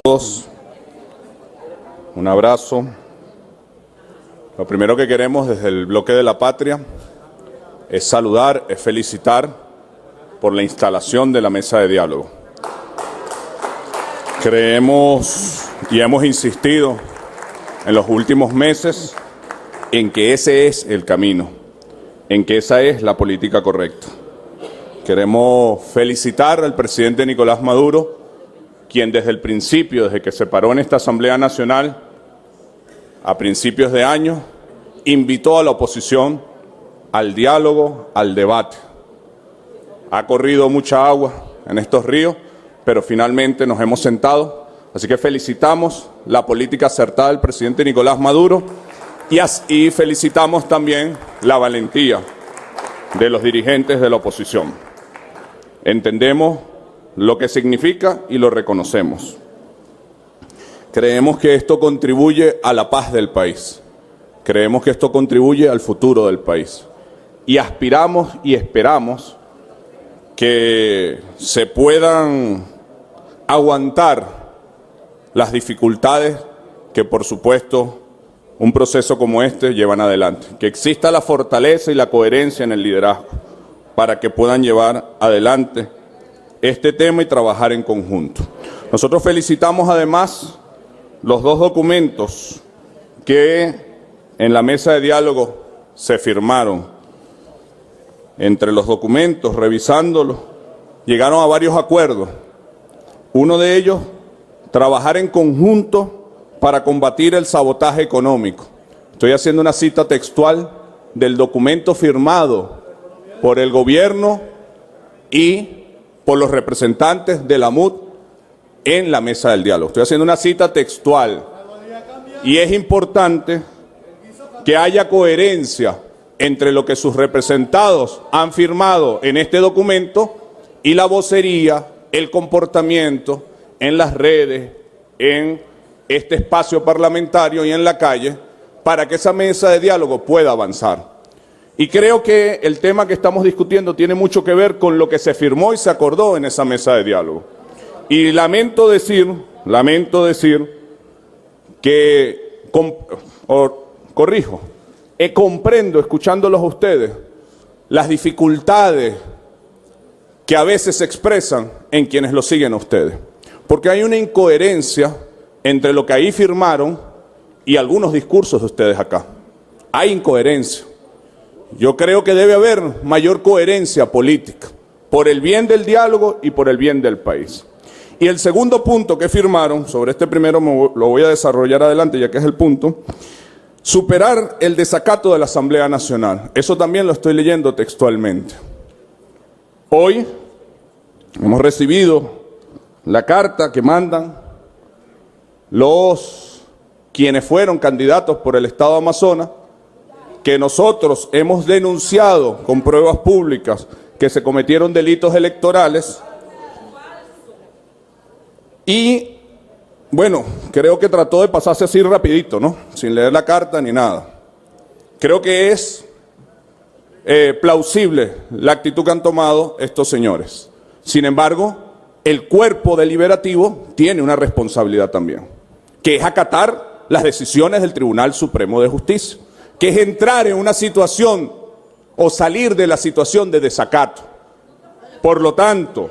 Todos, un abrazo. Lo primero que queremos desde el Bloque de la Patria es saludar, es felicitar por la instalación de la mesa de diálogo. Creemos y hemos insistido en los últimos meses en que ese es el camino, en que esa es la política correcta. Queremos felicitar al presidente Nicolás Maduro, quien desde el principio, desde que se paró en esta Asamblea Nacional, a principios de año, invitó a la oposición al diálogo, al debate. Ha corrido mucha agua en estos ríos, pero finalmente nos hemos sentado. Así que felicitamos la política acertada del presidente Nicolás Maduro y felicitamos también la valentía de los dirigentes de la oposición. Entendemos lo que significa y lo reconocemos. Creemos que esto contribuye a la paz del país. Creemos que esto contribuye al futuro del país. Y aspiramos y esperamos que se puedan aguantar las dificultades que, por supuesto, un proceso como este llevan adelante. Que exista la fortaleza y la coherencia en el liderazgo para que puedan llevar adelante este tema y trabajar en conjunto. Nosotros felicitamos además los dos documentos que en la mesa de diálogo se firmaron. Entre los documentos, revisándolos, llegaron a varios acuerdos. Uno de ellos, trabajar en conjunto para combatir el sabotaje económico. Estoy haciendo una cita textual del documento firmado por el gobierno y por los representantes de la MUD en la mesa del diálogo. Estoy haciendo una cita textual y es importante que haya coherencia entre lo que sus representados han firmado en este documento y la vocería, el comportamiento en las redes, en este espacio parlamentario y en la calle, para que esa mesa de diálogo pueda avanzar. Y creo que el tema que estamos discutiendo tiene mucho que ver con lo que se firmó y se acordó en esa mesa de diálogo. Y lamento decir que, comprendo, escuchándolos a ustedes, las dificultades que a veces se expresan en quienes lo siguen a ustedes. Porque hay una incoherencia entre lo que ahí firmaron y algunos discursos de ustedes acá. Hay incoherencia. Yo creo que debe haber mayor coherencia política, por el bien del diálogo y por el bien del país. Y el segundo punto que firmaron, sobre este primero lo voy a desarrollar adelante ya que es el punto, superar el desacato de la Asamblea Nacional. Eso también lo estoy leyendo textualmente. Hoy hemos recibido la carta que mandan quienes fueron candidatos por el Estado Amazonas, que nosotros hemos denunciado con pruebas públicas que se cometieron delitos electorales. Y, bueno, creo que trató de pasarse así rapidito, ¿no? Sin leer la carta ni nada. Creo que es plausible la actitud que han tomado estos señores. Sin embargo, el cuerpo deliberativo tiene una responsabilidad también, que es acatar las decisiones del Tribunal Supremo de Justicia, que es entrar en una situación o salir de la situación de desacato. Por lo tanto,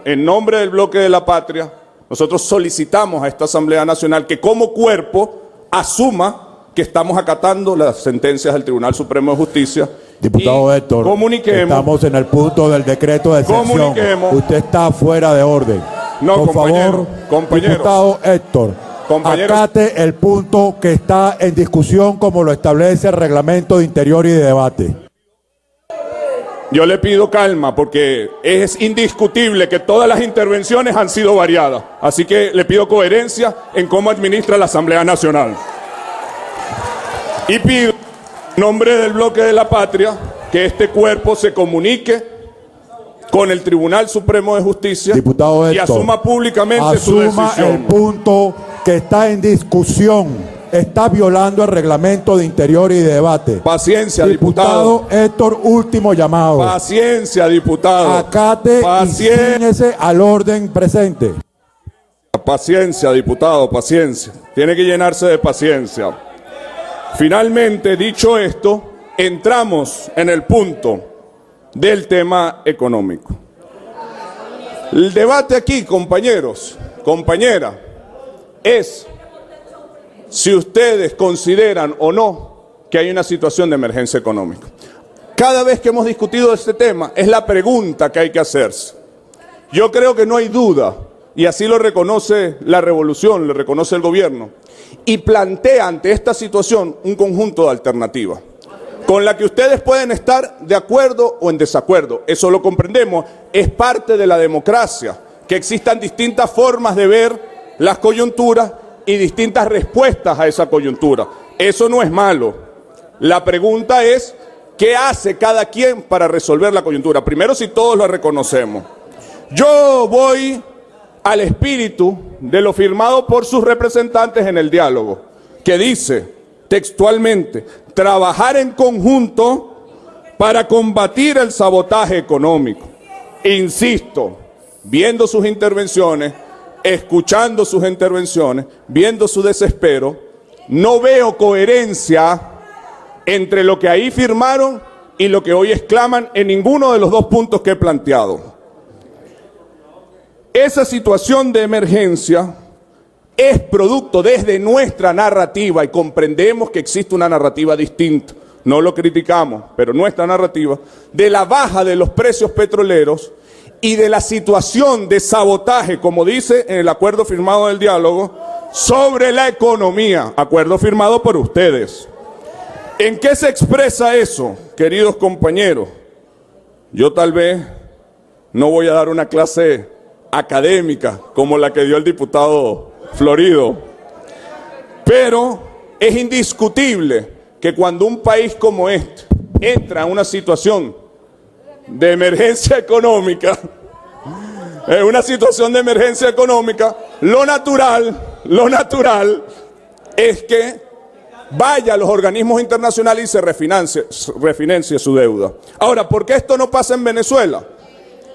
en nombre del Bloque de la Patria, nosotros solicitamos a esta Asamblea Nacional que como cuerpo asuma que estamos acatando las sentencias del Tribunal Supremo de Justicia. Diputado Héctor, estamos en el punto del decreto de excepción. Usted está fuera de orden. No, por favor, diputado Héctor, acate el punto que está en discusión como lo establece el Reglamento de Interior y de Debate. Yo le pido calma porque es indiscutible que todas las intervenciones han sido variadas. Así que le pido coherencia en cómo administra la Asamblea Nacional. Y pido, en nombre del Bloque de la Patria, que este cuerpo se comunique con el Tribunal Supremo de Justicia, diputado Héctor, y asuma públicamente su decisión. Asuma el punto que está en discusión. Está violando el Reglamento de Interior y de Debate. Paciencia, diputado. Diputado Héctor, último llamado. Paciencia, diputado. Acate y ciñese al orden presente. paciencia, diputado, paciencia. Tiene que llenarse de paciencia. Finalmente, dicho esto, entramos en el punto del tema económico. El debate aquí, compañeros, compañeras, es si ustedes consideran o no que hay una situación de emergencia económica. Cada vez que hemos discutido este tema, es la pregunta que hay que hacerse. Yo creo que no hay duda, y así lo reconoce la revolución, lo reconoce el gobierno, y plantea ante esta situación un conjunto de alternativas, con la que ustedes pueden estar de acuerdo o en desacuerdo. Eso lo comprendemos, es parte de la democracia, que existan distintas formas de ver las coyunturas y distintas respuestas a esa coyuntura. Eso no es malo. La pregunta es, ¿qué hace cada quien para resolver la coyuntura? Primero, si todos lo reconocemos. Yo voy al espíritu de lo firmado por sus representantes en el diálogo, que dice textualmente, trabajar en conjunto para combatir el sabotaje económico. Insisto, viendo sus intervenciones, escuchando sus intervenciones, viendo su desespero, no veo coherencia entre lo que ahí firmaron y lo que hoy exclaman en ninguno de los dos puntos que he planteado. Esa situación de emergencia es producto desde nuestra narrativa, y comprendemos que existe una narrativa distinta, no lo criticamos, pero nuestra narrativa, de la baja de los precios petroleros y de la situación de sabotaje, como dice en el acuerdo firmado del diálogo, sobre la economía, acuerdo firmado por ustedes. ¿En qué se expresa eso, queridos compañeros? Yo tal vez no voy a dar una clase académica como la que dio el diputado Florido, pero es indiscutible que cuando un país como este entra en una situación de emergencia económica, lo natural es que vaya a los organismos internacionales y se refinancie su deuda. Ahora, ¿por qué esto no pasa en Venezuela?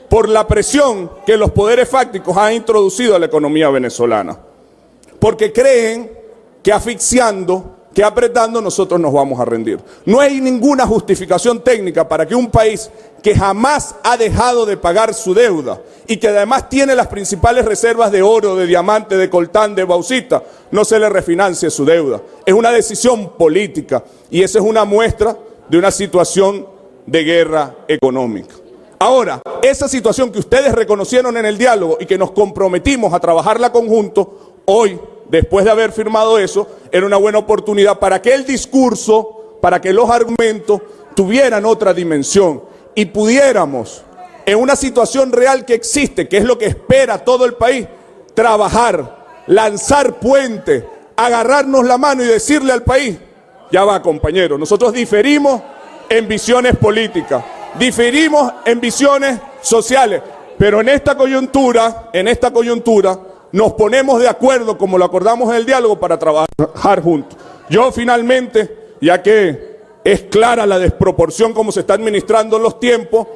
Por la presión que los poderes fácticos han introducido a la economía venezolana. Porque creen que asfixiando, que apretando, nosotros nos vamos a rendir. No hay ninguna justificación técnica para que un país que jamás ha dejado de pagar su deuda y que además tiene las principales reservas de oro, de diamante, de coltán, de bauxita, no se le refinancie su deuda. Es una decisión política y esa es una muestra de una situación de guerra económica. Ahora, esa situación que ustedes reconocieron en el diálogo y que nos comprometimos a trabajarla conjunto, hoy, después de haber firmado eso, era una buena oportunidad para que el discurso, para que los argumentos tuvieran otra dimensión y pudiéramos, en una situación real que existe, que es lo que espera todo el país, trabajar, lanzar puentes, agarrarnos la mano y decirle al país, ya va, compañeros, nosotros diferimos en visiones políticas, diferimos en visiones sociales, pero en esta coyuntura nos ponemos de acuerdo, como lo acordamos en el diálogo, para trabajar juntos. Yo finalmente, ya que es clara la desproporción como se está administrando los tiempos,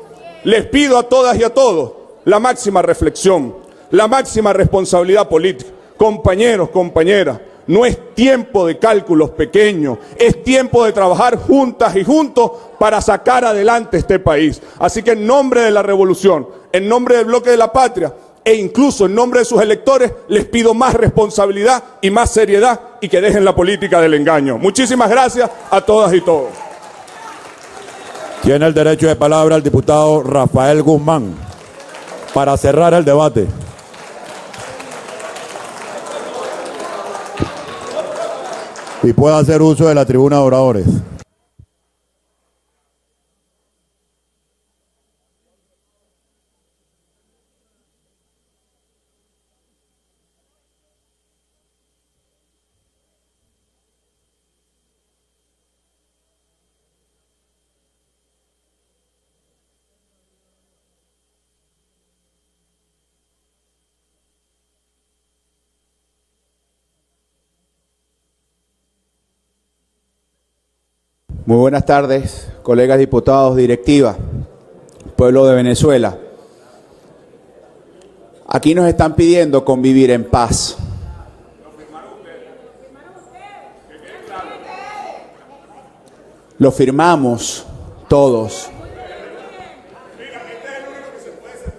les pido a todas y a todos la máxima reflexión, la máxima responsabilidad política. Compañeros, compañeras, no es tiempo de cálculos pequeños, es tiempo de trabajar juntas y juntos para sacar adelante este país. Así que en nombre de la revolución, en nombre del Bloque de la Patria, e incluso en nombre de sus electores, les pido más responsabilidad y más seriedad y que dejen la política del engaño. Muchísimas gracias a todas y todos. Tiene el derecho de palabra el diputado Rafael Guzmán para cerrar el debate. Y puede hacer uso de la tribuna de oradores. Muy buenas tardes, colegas diputados, directiva, pueblo de Venezuela. Aquí nos están pidiendo convivir en paz. Lo firmamos todos.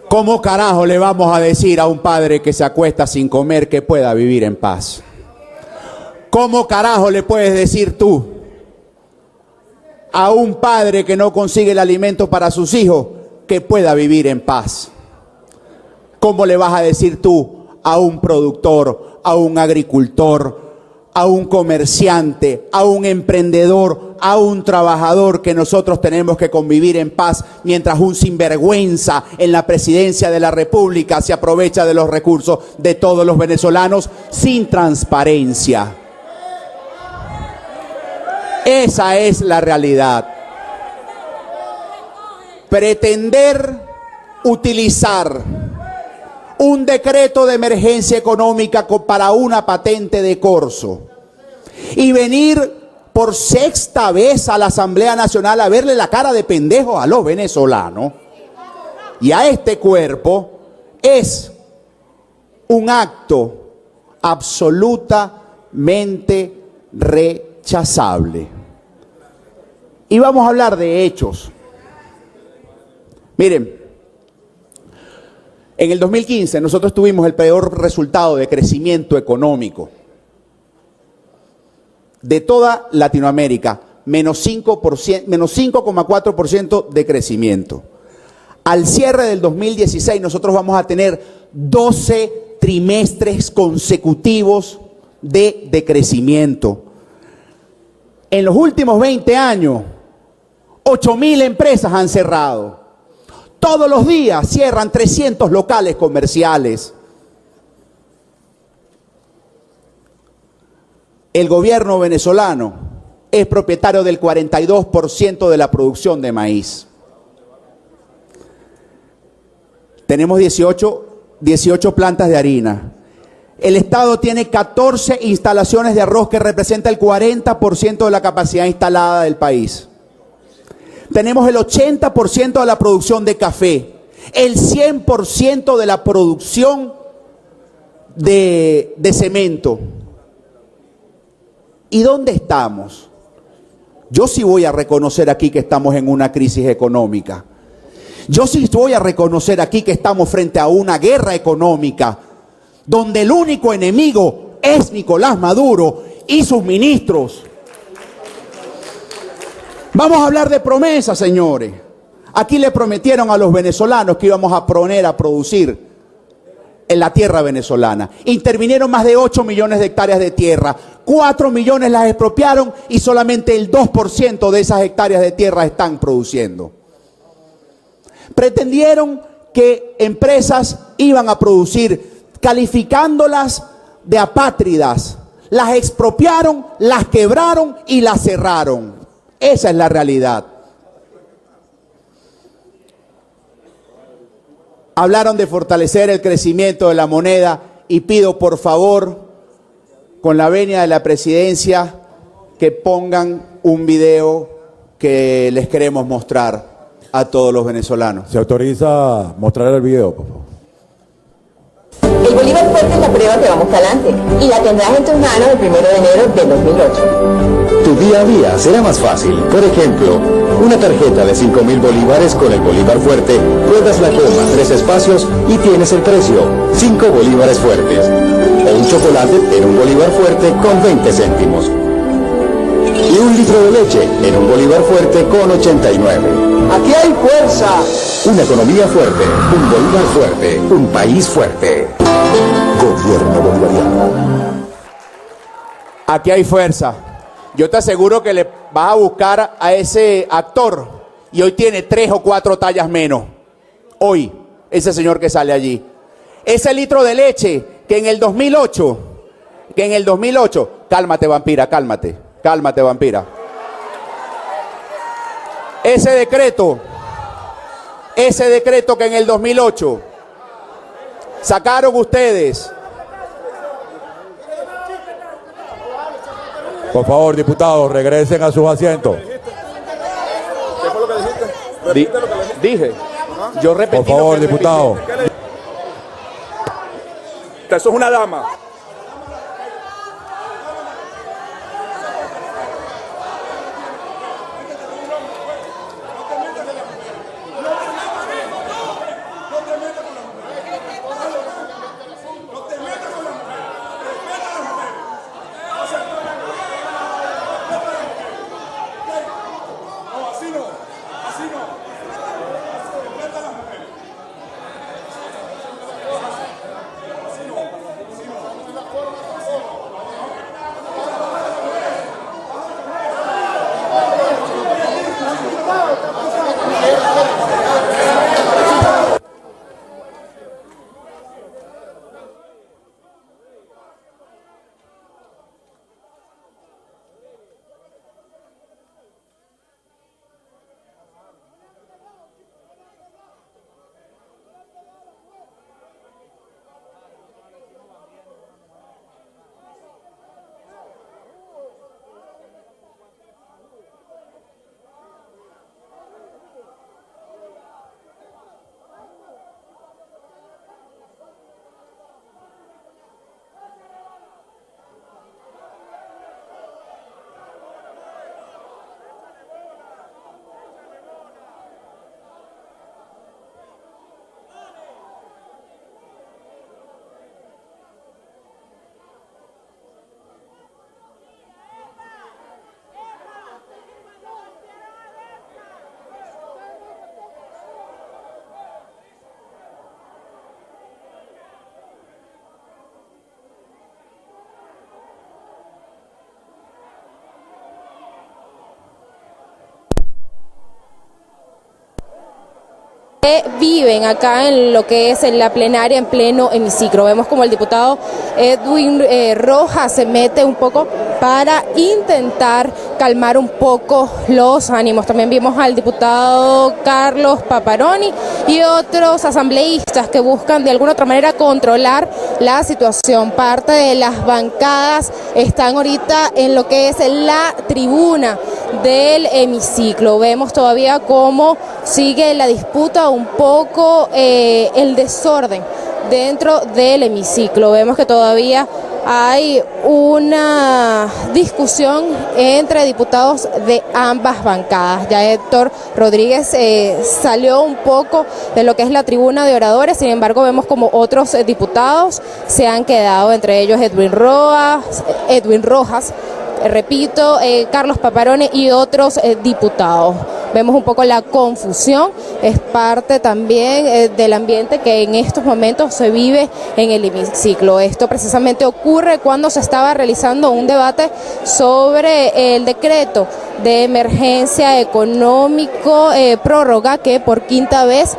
¿Cómo carajo le vamos a decir a un padre que se acuesta sin comer que pueda vivir en paz? ¿Cómo carajo le puedes decir tú a un padre que no consigue el alimento para sus hijos que pueda vivir en paz? ¿Cómo le vas a decir tú a un productor, a un agricultor, a un comerciante, a un emprendedor, a un trabajador que nosotros tenemos que convivir en paz mientras un sinvergüenza en la presidencia de la República se aprovecha de los recursos de todos los venezolanos sin transparencia? Esa es la realidad. Pretender utilizar un decreto de emergencia económica para una patente de corso y venir por sexta vez a la Asamblea Nacional a verle la cara de pendejo a los venezolanos y a este cuerpo es un acto absolutamente rechazable. Y vamos a hablar de hechos. Miren, en el 2015 nosotros tuvimos el peor resultado de crecimiento económico de toda Latinoamérica, menos 5,4% de crecimiento. Al cierre del 2016 nosotros vamos a tener 12 trimestres consecutivos de decrecimiento. En los últimos 20 años, 8.000 empresas han cerrado. Todos los días cierran 300 locales comerciales. El gobierno venezolano es propietario del 42% de la producción de maíz. Tenemos 18 plantas de harina. El Estado tiene 14 instalaciones de arroz que representa el 40% de la capacidad instalada del país. Tenemos el 80% de la producción de café, el 100% de la producción de cemento. ¿Y dónde estamos? Yo sí voy a reconocer aquí que estamos en una crisis económica. Yo sí voy a reconocer aquí que estamos frente a una guerra económica, donde el único enemigo es Nicolás Maduro y sus ministros. Vamos a hablar de promesas, señores. Aquí le prometieron a los venezolanos que íbamos a poner a producir en la tierra venezolana. Intervinieron más de 8 millones de hectáreas de tierra. 4 millones las expropiaron y solamente el 2% de esas hectáreas de tierra están produciendo. Pretendieron que empresas iban a producir, calificándolas de apátridas. Las expropiaron, las quebraron y las cerraron. Esa es la realidad. Hablaron de fortalecer el crecimiento de la moneda y pido por favor, con la venia de la presidencia, que pongan un video que les queremos mostrar a todos los venezolanos. ¿Se autoriza a mostrar el video, por favor? El Bolívar Fuerte es la prueba que vamos para adelante y la tendrás en tus manos el 1 de enero del 2008. Tu día a día será más fácil. Por ejemplo, una tarjeta de 5.000 bolívares con el Bolívar Fuerte, ruedas la coma 3 espacios y tienes el precio, 5 bolívares fuertes. O un chocolate en un Bolívar Fuerte con 20 céntimos. Y un litro de leche en un Bolívar Fuerte con 89. Aquí hay fuerza. Una economía fuerte, un Bolívar fuerte, un país fuerte. Gobierno bolivariano. Aquí hay fuerza. Yo te aseguro que le vas a buscar a ese actor y hoy tiene 3 o 4 tallas menos. Hoy, ese señor que sale allí. Ese litro de leche que en el 2008, cálmate vampira, cálmate vampira. Ese decreto que en el 2008 sacaron ustedes. Por favor, diputados, regresen a sus asientos. ¿Qué fue lo que dijiste? Dije. Yo repetí. Por favor, diputado. eso es una dama. Viven acá en lo que es en la plenaria en pleno hemiciclo. Vemos como el diputado Edwin Rojas se mete un poco para intentar calmar un poco los ánimos. También vimos al diputado Carlos Paparoni y otros asambleístas que buscan de alguna otra manera controlar la situación. Parte de las bancadas están ahorita en lo que es la tribuna del hemiciclo. Vemos todavía cómo sigue la disputa, un poco el desorden dentro del hemiciclo. Vemos que todavía hay una discusión entre diputados de ambas bancadas. Ya Héctor Rodríguez salió un poco de lo que es la tribuna de oradores, sin embargo vemos como otros diputados se han quedado, entre ellos Edwin Rojas, repito, Carlos Paparoni y otros diputados. Vemos un poco la confusión, es parte también del ambiente que en estos momentos se vive en el hemiciclo. Esto precisamente ocurre cuando se estaba realizando un debate sobre el decreto de emergencia económico prórroga que por quinta vez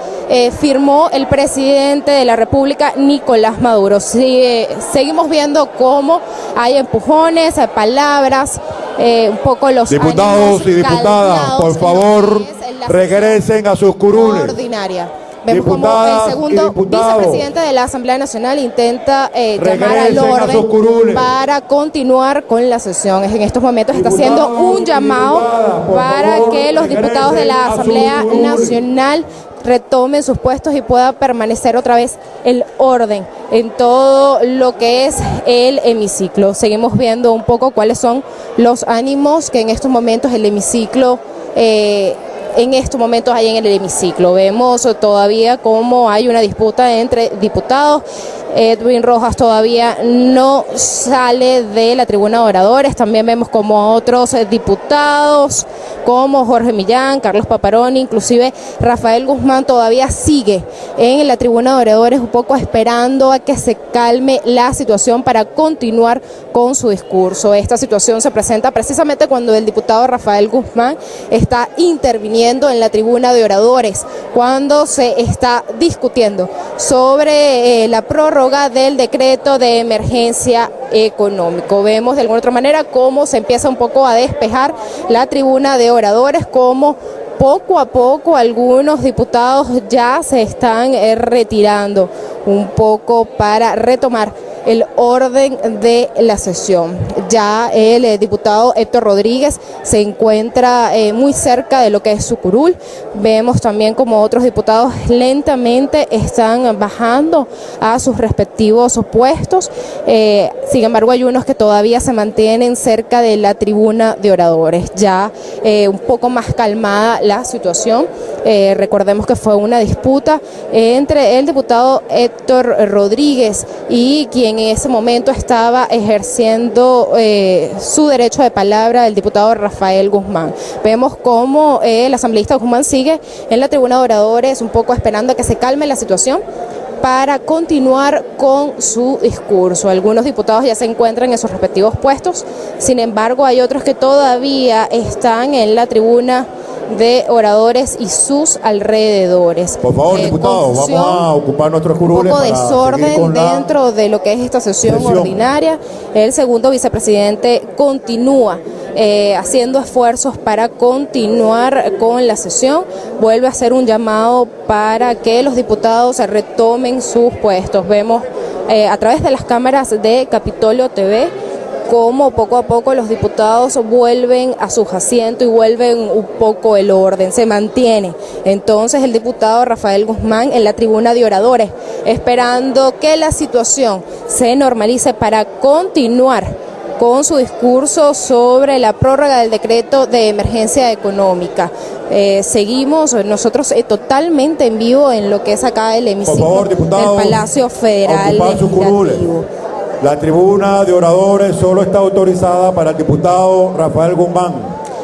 firmó el presidente de la República, Nicolás Maduro. Seguimos viendo cómo hay empujones, palabras, un poco los diputados y diputadas, por favor, regresen a sus curules. Ordinaria. Vemos como el segundo vicepresidente de la Asamblea Nacional intenta llamar al orden para continuar con la sesión. En estos momentos está haciendo un llamado para que los diputados de la Asamblea Nacional retomen sus puestos y pueda permanecer otra vez el orden en todo lo que es el hemiciclo. Seguimos viendo un poco cuáles son los ánimos que en estos momentos el hemiciclo hay en el hemiciclo. Vemos todavía cómo hay una disputa entre diputados. Edwin Rojas todavía no sale de la tribuna de oradores. También vemos como otros diputados como Jorge Millán, Carlos Paparoni, inclusive Rafael Guzmán todavía sigue en la tribuna de oradores, un poco esperando a que se calme la situación para continuar con su discurso. Esta situación se presenta precisamente cuando el diputado Rafael Guzmán está interviniendo en la tribuna de oradores, cuando se está discutiendo sobre la prórroga del decreto de emergencia económico. Vemos de alguna otra manera cómo se empieza un poco a despejar la tribuna de oradores, como poco a poco algunos diputados ya se están retirando un poco para retomar el orden de la sesión. Ya el diputado Héctor Rodríguez se encuentra muy cerca de lo que es su curul. Vemos también como otros diputados lentamente están bajando a sus respectivos puestos. Sin embargo, hay unos que todavía se mantienen cerca de la tribuna de oradores. Ya un poco más calmada la situación. Recordemos que fue una disputa entre el diputado Héctor Rodríguez y quien en ese momento estaba ejerciendo su derecho de palabra, el diputado Rafael Guzmán. Vemos cómo el asambleísta Guzmán sigue en la tribuna de oradores, un poco esperando a que se calme la situación para continuar con su discurso. Algunos diputados ya se encuentran en sus respectivos puestos, sin embargo hay otros que todavía están en la tribuna de oradores y sus alrededores. Por favor, diputados, vamos a ocupar nuestros curules. Un poco de desorden dentro de lo que es esta sesión ordinaria. El segundo vicepresidente continúa haciendo esfuerzos para continuar con la sesión. Vuelve a hacer un llamado para que los diputados retomen sus puestos. Vemos a través de las cámaras de Capitolio TV cómo poco a poco los diputados vuelven a sus asientos y vuelven un poco el orden, se mantiene. Entonces el diputado Rafael Guzmán en la tribuna de oradores, esperando que la situación se normalice para continuar con su discurso sobre la prórroga del decreto de emergencia económica. Seguimos nosotros totalmente en vivo en lo que es acá el hemiciclo del Palacio Federal Legislativo. La tribuna de oradores solo está autorizada para el diputado Rafael Guzmán.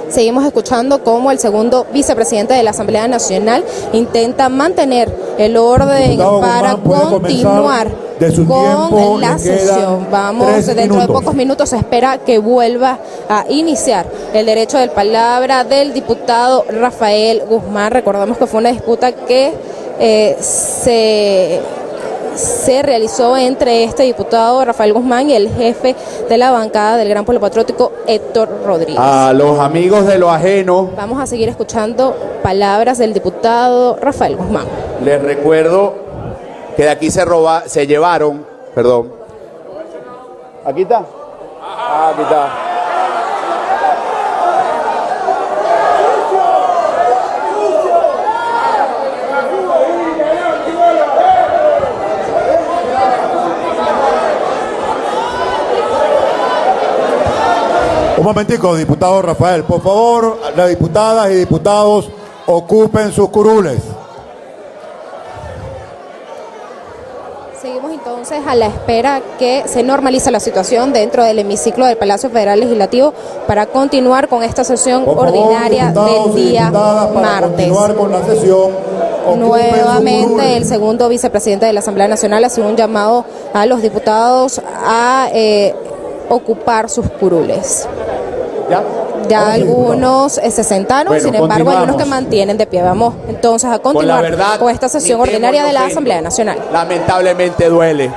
Seguimos escuchando cómo el segundo vicepresidente de la Asamblea Nacional intenta mantener el orden para continuar con la sesión. Vamos, dentro de pocos minutos se espera que vuelva a iniciar el derecho de palabra del diputado Rafael Guzmán. Recordamos que fue una disputa que se realizó entre este diputado Rafael Guzmán y el jefe de la bancada del Gran Pueblo Patriótico, Héctor Rodríguez. A los amigos de lo ajeno, vamos a seguir escuchando palabras del diputado Rafael Guzmán. Les recuerdo que de aquí se llevaron, perdón. ¿Aquí está? Aquí está. Un momentico, diputado Rafael, por favor, las diputadas y diputados ocupen sus curules. Seguimos entonces a la espera que se normalice la situación dentro del hemiciclo del Palacio Federal Legislativo para continuar con esta sesión ordinaria del día martes. Con la sesión, nuevamente el segundo vicepresidente de la Asamblea Nacional hace un llamado a los diputados a ocupar sus curules. Ya algunos se sentaron, bueno, sin embargo hay unos que mantienen de pie. Vamos entonces a continuar con esta sesión ordinaria de la Asamblea Nacional. Lamentablemente duele.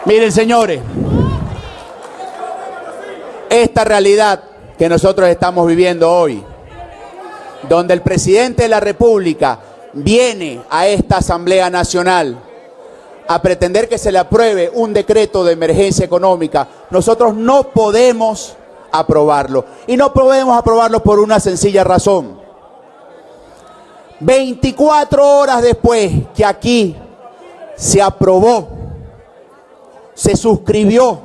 Miren, señores, esta realidad que nosotros estamos viviendo hoy, donde el presidente de la República viene a esta Asamblea Nacional a pretender que se le apruebe un decreto de emergencia económica, nosotros no podemos aprobarlo. Y no podemos aprobarlo por una sencilla razón. 24 horas después que aquí se aprobó, se suscribió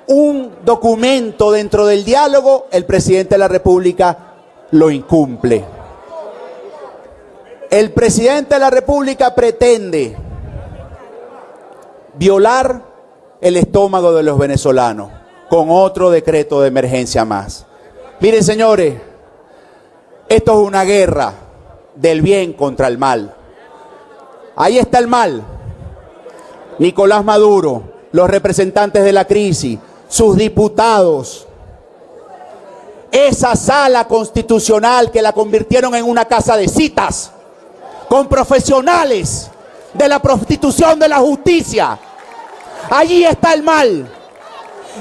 un documento dentro del diálogo, el presidente de la República lo incumple. El presidente de la República pretende violar el estómago de los venezolanos con otro decreto de emergencia más. Miren, señores, esto es una guerra del bien contra el mal. Ahí está el mal. Nicolás Maduro, los representantes de la crisis, sus diputados, esa sala constitucional que la convirtieron en una casa de citas con profesionales de la prostitución de la justicia. Allí está el mal.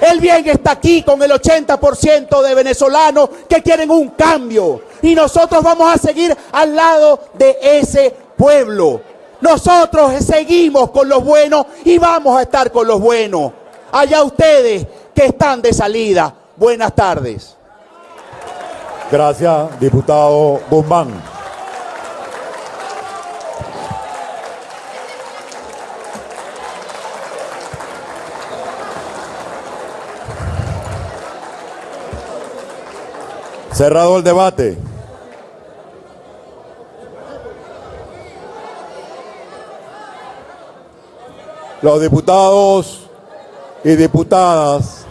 El bien está aquí con el 80% de venezolanos que quieren un cambio. Y nosotros vamos a seguir al lado de ese pueblo. Nosotros seguimos con los buenos y vamos a estar con los buenos. Allá ustedes que están de salida. Buenas tardes. Gracias, diputado Guzmán. Cerrado el debate. Los diputados y diputadas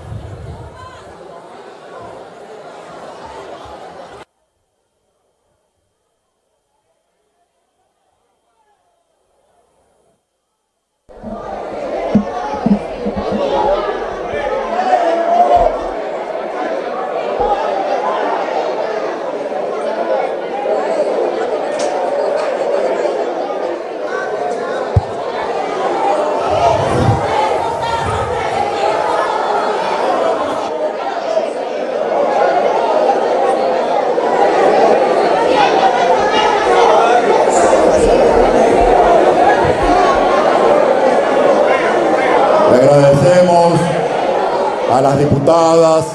a las diputadas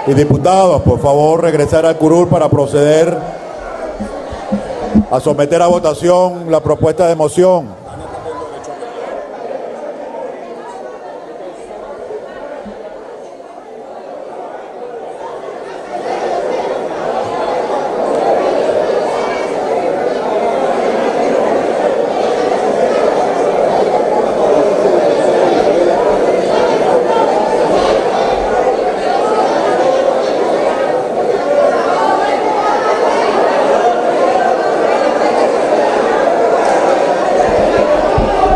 y diputados, por favor, regresar al curul para proceder a someter a votación la propuesta de moción.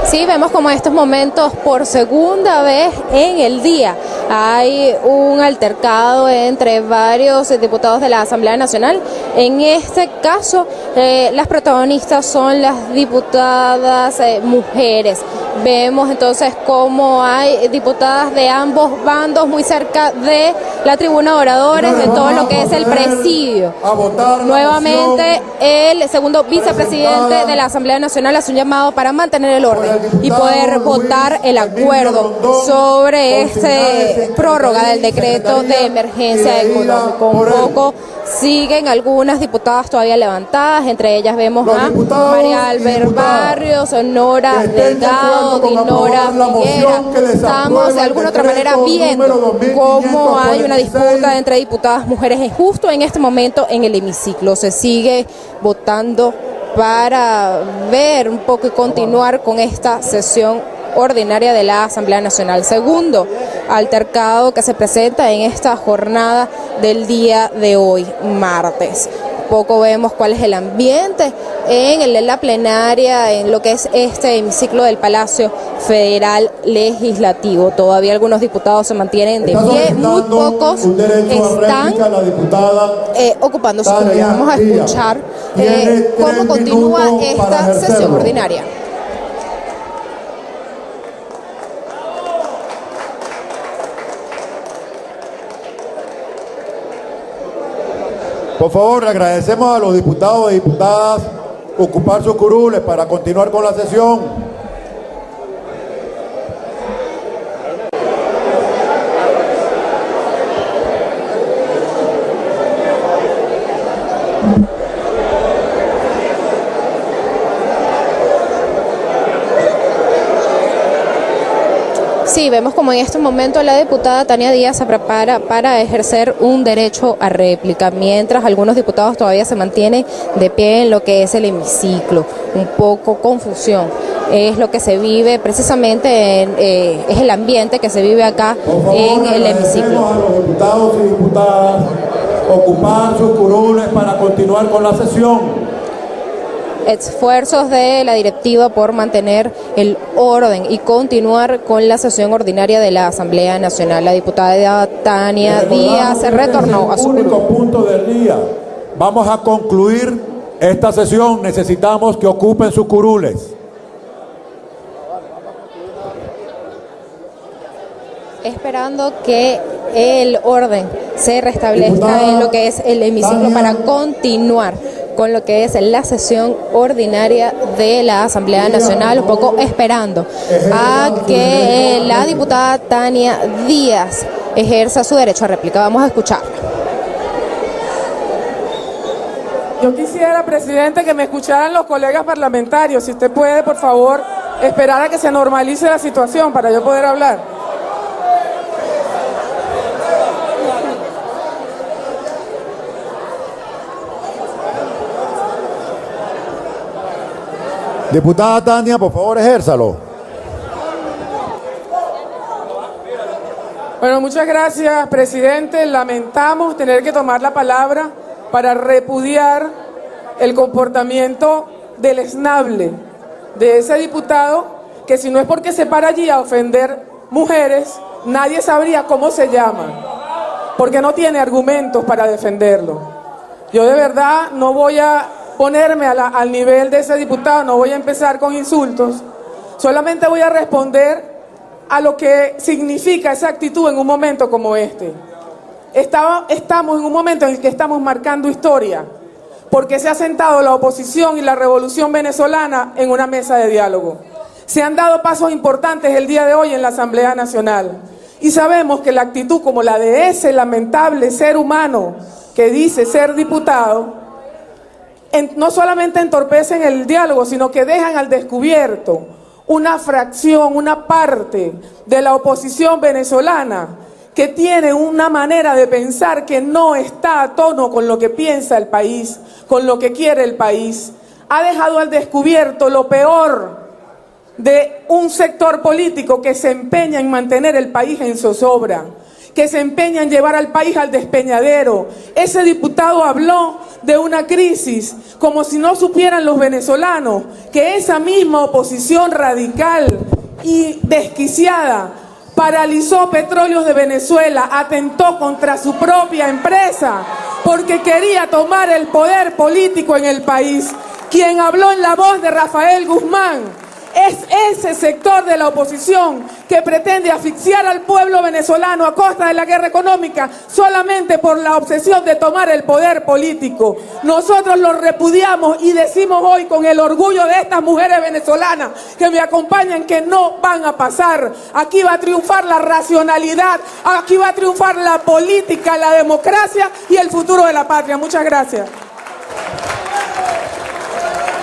Sí, vemos como en estos momentos por segunda vez en el día hay un altercado entre varios diputados de la Asamblea Nacional. En este caso, las protagonistas son las diputadas mujeres. Vemos entonces cómo hay diputadas de ambos bandos muy cerca de la tribuna de oradores, de todo lo que es el presidio. Nuevamente, el segundo vicepresidente de la Asamblea Nacional hace un llamado para mantener el orden y poder votar el acuerdo sobre este prórroga del decreto de emergencia económica. Un poco siguen algunas diputadas todavía levantadas, entre ellas vemos a María Albert Barrios, Nora Delgado, Dinora Figuera. Estamos de alguna otra manera viendo cómo hay una disputa entre diputadas mujeres justo en este momento en el hemiciclo. Se sigue votando para ver un poco y continuar con esta sesión ordinaria de la Asamblea Nacional. Segundo altercado que se presenta en esta jornada del día de hoy, martes. Poco vemos cuál es el ambiente en la plenaria, en lo que es este hemiciclo del Palacio Federal Legislativo. Todavía algunos diputados se mantienen de pie, muy pocos están ocupando su lugar. Vamos a escuchar cómo continúa esta sesión ordinaria. Por favor, le agradecemos a los diputados y diputadas ocupar sus curules para continuar con la sesión. Sí, vemos como en este momento la diputada Tania Díaz se prepara para ejercer un derecho a réplica, mientras algunos diputados todavía se mantienen de pie en lo que es el hemiciclo. Un poco confusión es lo que se vive precisamente, es el ambiente que se vive acá en el hemiciclo. A los diputados y diputadas ocupar sus curules para continuar con la sesión. Esfuerzos de la directiva por mantener el orden y continuar con la sesión ordinaria de la Asamblea Nacional. La diputada Tania Díaz se retornó a su único punto del día. Vamos a concluir esta sesión. Necesitamos que ocupen sus curules. Esperando que el orden se restablezca en lo que es el hemiciclo para continuar con lo que es la sesión ordinaria de la Asamblea Nacional, un poco esperando a que la diputada Tania Díaz ejerza su derecho a réplica. Vamos a escucharla. Yo quisiera, presidente, que me escucharan los colegas parlamentarios. Si usted puede, por favor, esperar a que se normalice la situación para yo poder hablar. Diputada Tania, por favor, ejérzalo. Bueno, muchas gracias, presidente. Lamentamos tener que tomar la palabra para repudiar el comportamiento deleznable de ese diputado, que si no es porque se para allí a ofender mujeres, nadie sabría cómo se llama, porque no tiene argumentos para defenderlo. Yo de verdad no voy a ponerme al nivel de ese diputado, no voy a empezar con insultos, solamente voy a responder a lo que significa esa actitud en un momento como este. Estamos en un momento en el que estamos marcando historia, porque se ha sentado la oposición y la revolución venezolana en una mesa de diálogo. Se han dado pasos importantes el día de hoy en la Asamblea Nacional, y sabemos que la actitud como la de ese lamentable ser humano que dice ser diputado, no solamente entorpecen el diálogo, sino que dejan al descubierto una fracción, una parte de la oposición venezolana que tiene una manera de pensar que no está a tono con lo que piensa el país, con lo que quiere el país. Ha dejado al descubierto lo peor de un sector político que se empeña en mantener el país en zozobra, que se empeña en llevar al país al despeñadero. Ese diputado habló de una crisis como si no supieran los venezolanos que esa misma oposición radical y desquiciada paralizó Petróleos de Venezuela, atentó contra su propia empresa porque quería tomar el poder político en el país. Quien habló en la voz de Rafael Guzmán es ese sector de la oposición que pretende asfixiar al pueblo venezolano a costa de la guerra económica solamente por la obsesión de tomar el poder político. Nosotros lo repudiamos y decimos hoy con el orgullo de estas mujeres venezolanas que me acompañan que no van a pasar. Aquí va a triunfar la racionalidad, aquí va a triunfar la política, la democracia y el futuro de la patria. Muchas gracias.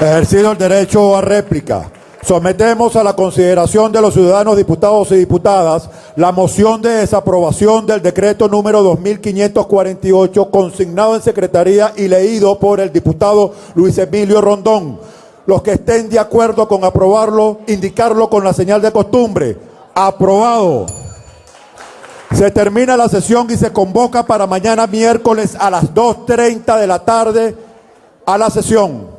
Ejercido el derecho a réplica. Sometemos a la consideración de los ciudadanos diputados y diputadas la moción de desaprobación del decreto número 2548 consignado en Secretaría y leído por el diputado Luis Emilio Rondón. Los que estén de acuerdo con aprobarlo, indicarlo con la señal de costumbre. Aprobado. Se termina la sesión y se convoca para mañana miércoles a las 2:30 de la tarde a la sesión.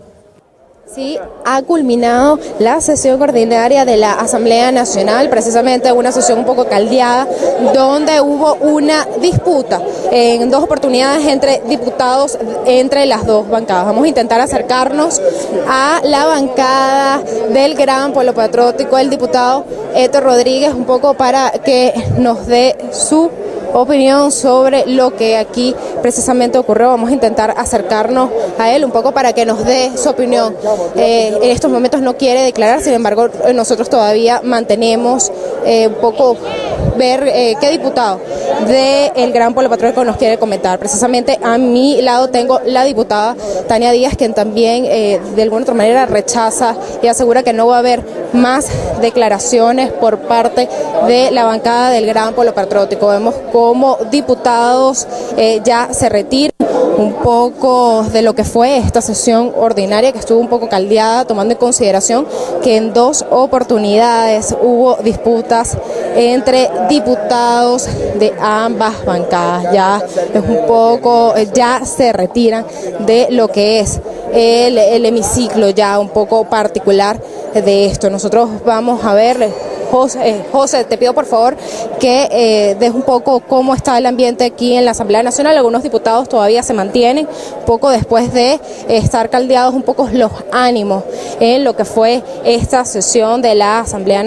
Sí, ha culminado la sesión ordinaria de la Asamblea Nacional, precisamente una sesión un poco caldeada, donde hubo una disputa en dos oportunidades entre diputados, entre las dos bancadas. Vamos a intentar acercarnos a la bancada del Gran Polo Patriótico, el diputado Héctor Rodríguez, un poco para que nos dé su opinión sobre lo que aquí precisamente ocurrió. Vamos a intentar acercarnos a él un poco para que nos dé su opinión. En estos momentos no quiere declarar, sin embargo nosotros todavía mantenemos un poco ver qué diputado del Gran Polo Patriótico nos quiere comentar. Precisamente a mi lado tengo la diputada Tania Díaz, quien también de alguna otra manera rechaza y asegura que no va a haber más declaraciones por parte de la bancada del Gran Polo Patriótico. Vemos como diputados ya se retiran un poco de lo que fue esta sesión ordinaria, que estuvo un poco caldeada, tomando en consideración que en dos oportunidades hubo disputas entre diputados de ambas bancadas. Ya es un poco, ya se retiran de lo que es el hemiciclo ya un poco particular de esto. Nosotros vamos a ver. José, te pido por favor que des un poco cómo está el ambiente aquí en la Asamblea Nacional. Algunos diputados todavía se mantienen, poco después de estar caldeados un poco los ánimos en lo que fue esta sesión de la Asamblea Nacional.